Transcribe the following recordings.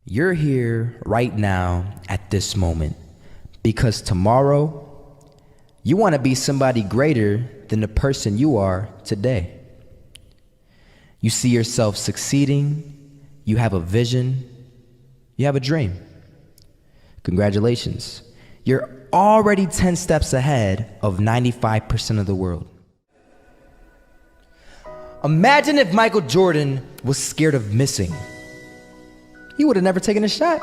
You're here right now at this moment because tomorrow you want to be somebody greater than the person you are today. You see yourself succeeding, you have a vision, you have a dream. Congratulations. You're already 10 steps ahead of 95% of the world. Imagine if Michael Jordan was scared of missing. He would have never taken a shot.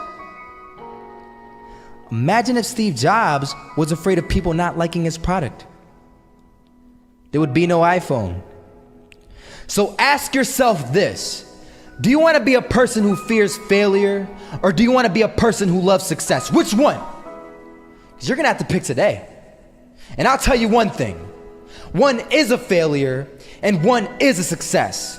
Imagine if Steve Jobs was afraid of people not liking his product. There would be no iPhone. So ask yourself this: do you want to be a person who fears failure, or do you want to be a person who loves success? Which one? Because you're going to have to pick today. And I'll tell you one thing: one is a failure and one is a success.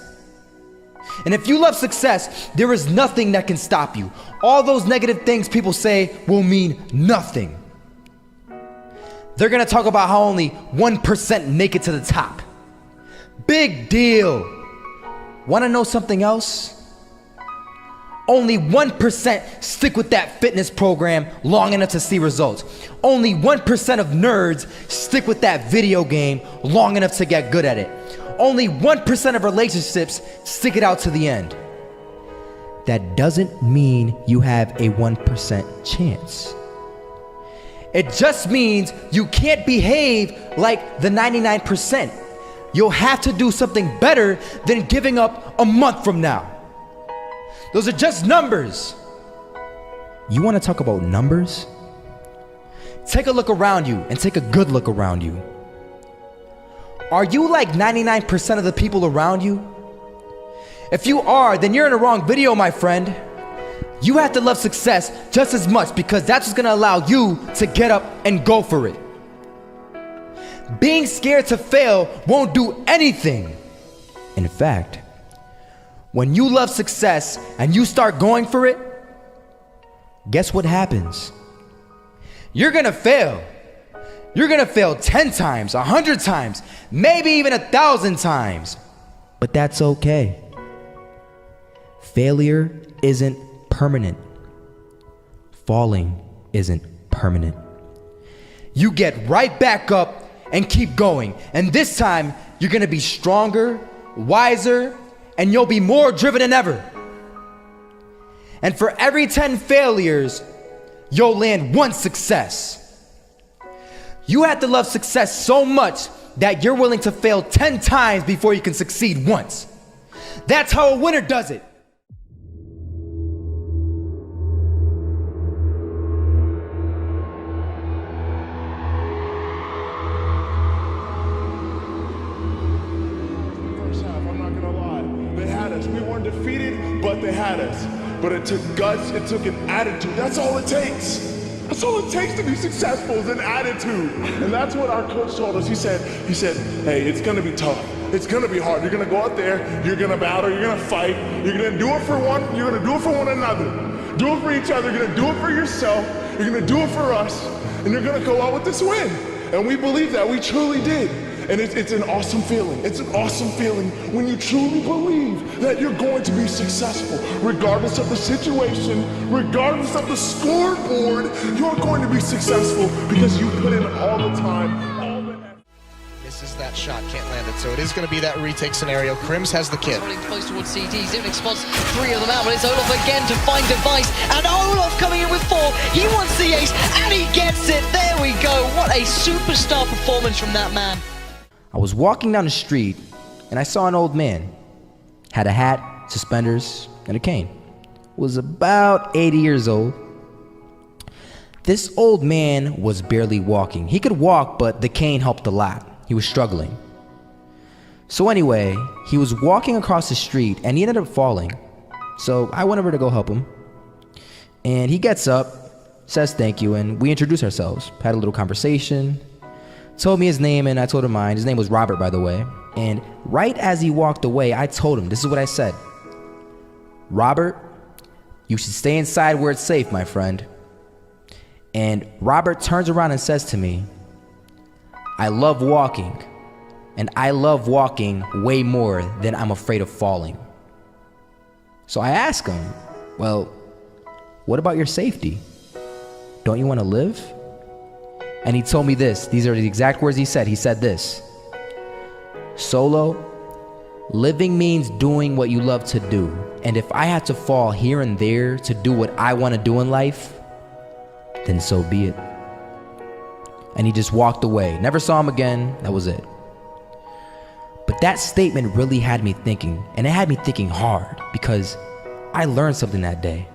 And if you love success, there is nothing that can stop you. All those negative things people say will mean nothing. They're gonna talk about how only 1% make it to the top. Big deal. Wanna know something else? Only 1% stick with that fitness program long enough to see results. Only 1% of nerds stick with that video game long enough to get good at it. Only 1% of relationships stick it out to the end. That doesn't mean you have a 1% chance. It just means you can't behave like the 99%. You'll have to do something better than giving up a month from now. Those are just numbers. You want to talk about numbers? Take a look around you and take a good look around you. Are you like 99% of the people around you? If you are, then you're in the wrong video, my friend. You have to love success just as much because that's what's gonna allow you to get up and go for it. Being scared to fail won't do anything. In fact, when you love success and you start going for it, guess what happens? You're gonna fail. You're gonna fail 10 times, 100 times, maybe even 1,000 times. But that's okay. Failure isn't permanent. Falling isn't permanent. You get right back up and keep going. And this time, you're gonna be stronger, wiser, and you'll be more driven than ever. And for every 10 failures, you'll land one success. You have to love success so much that you're willing to fail 10 times before you can succeed once. That's how a winner does it. First half, I'm not gonna lie. They had us. We weren't defeated, but they had us. But it took guts, it took an attitude. That's all it takes. That's all it takes to be successful is an attitude. And that's what our coach told us. He said, hey, it's gonna be tough. It's gonna be hard. You're gonna go out there, you're gonna battle, you're gonna fight, you're gonna do it for one, you're gonna do it for one another. Do it for each other, you're gonna do it for yourself, you're gonna do it for us, and you're gonna go out with this win. And we believe that, we truly did. And it's an awesome feeling. It's an awesome feeling when you truly believe that you're going to be successful. Regardless of the situation, regardless of the scoreboard, you're going to be successful because you put in all the time, all the effort. Misses that shot, can't land it. So it is going to be that retake scenario. Crims has the kid. Running close towards CT. Zivnik spots 3 of them out, but it's Olaf again to find device. And Olaf coming in with 4. He wants the ace, and he gets it. There we go. What a superstar performance from that man. I was walking down the street and I saw an old man. Had a hat, suspenders, and a cane. Was about 80 years old. This old man was barely walking. He could walk, but the cane helped a lot. He was struggling. So anyway, he was walking across the street and he ended up falling. So I went over to go help him. And he gets up, says thank you, and we introduced ourselves. Had a little conversation. Told me his name and I told him mine. His name was Robert, by the way. And right as he walked away, I told him, this is what I said. Robert, you should stay inside where it's safe, my friend. And Robert turns around and says to me, I love walking, and I love walking way more than I'm afraid of falling. So I ask him, well, what about your safety? Don't you want to live? And he told me this. These are the exact words he said. He said this: Solo, living means doing what you love to do. And if I had to fall here and there to do what I want to do in life, then so be it. And he just walked away. Never saw him again. That was it. But that statement really had me thinking, and it had me thinking hard, because I learned something that day.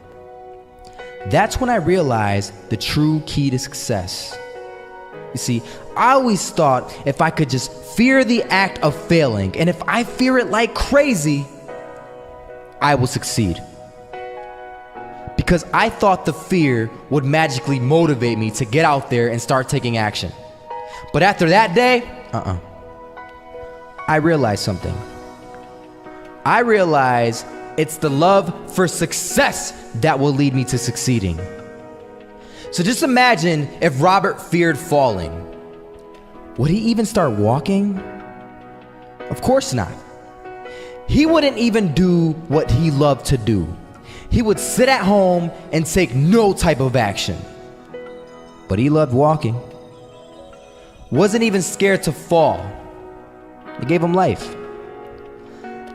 That's when I realized the true key to success. You see, I always thought if I could just fear the act of failing, and if I fear it like crazy, I will succeed. Because I thought the fear would magically motivate me to get out there and start taking action. But after that day, I realized something. I realized it's the love for success that will lead me to succeeding. So just imagine if Robert feared falling. Would he even start walking? Of course not. He wouldn't even do what he loved to do. He would sit at home and take no type of action. But he loved walking. Wasn't even scared to fall. It gave him life.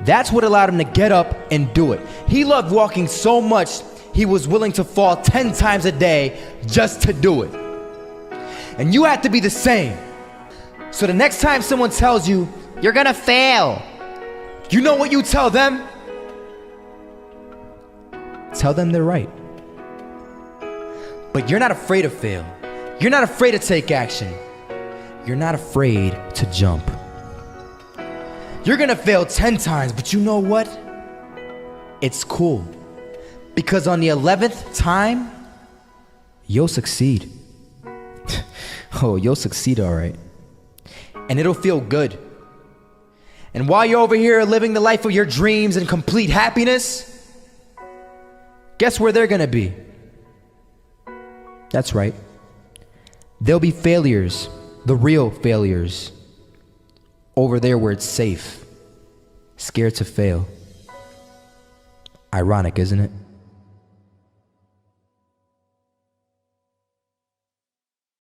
That's what allowed him to get up and do it. He loved walking so much, he was willing to fall 10 times a day just to do it. And you have to be the same. So the next time someone tells you, you're gonna fail, you know what you tell them? Tell them they're right. But you're not afraid to fail. You're not afraid to take action. You're not afraid to jump. You're gonna fail 10 times, but you know what? It's cool. Because on the 11th time, you'll succeed. Oh, you'll succeed, all right. And it'll feel good. And while you're over here living the life of your dreams and complete happiness, guess where they're gonna be? That's right. They'll be failures, the real failures. Over there where it's safe, scared to fail. Ironic, isn't it?